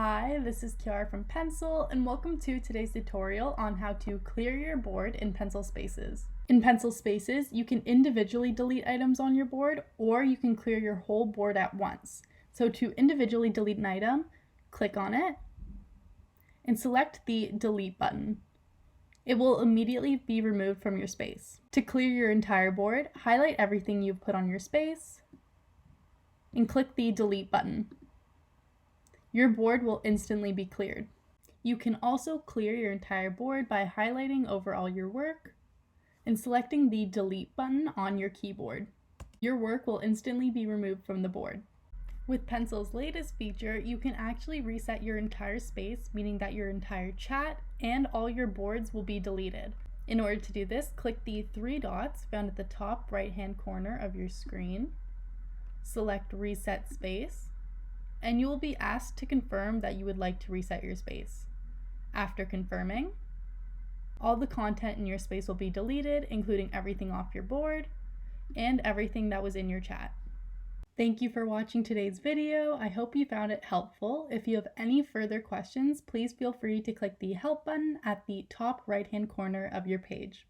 Hi, this is Kiara from Pencil, and welcome to today's tutorial on how to clear your board in Pencil Spaces. In Pencil Spaces, you can individually delete items on your board, or you can clear your whole board at once. So to individually delete an item, click on it, and select the Delete button. It will immediately be removed from your space. To clear your entire board, highlight everything you've put on your space, and click the Delete button. Your board will instantly be cleared. You can also clear your entire board by highlighting over all your work and selecting the Delete button on your keyboard. Your work will instantly be removed from the board. With Pencil's latest feature, you can actually reset your entire space, meaning that your entire chat and all your boards will be deleted. In order to do this, click the three dots found at the top right-hand corner of your screen, select Reset Space, and you will be asked to confirm that you would like to reset your space. After confirming, all the content in your space will be deleted, including everything off your board and everything that was in your chat. Thank you for watching today's video. I hope you found it helpful. If you have any further questions, please feel free to click the Help button at the top right-hand corner of your page.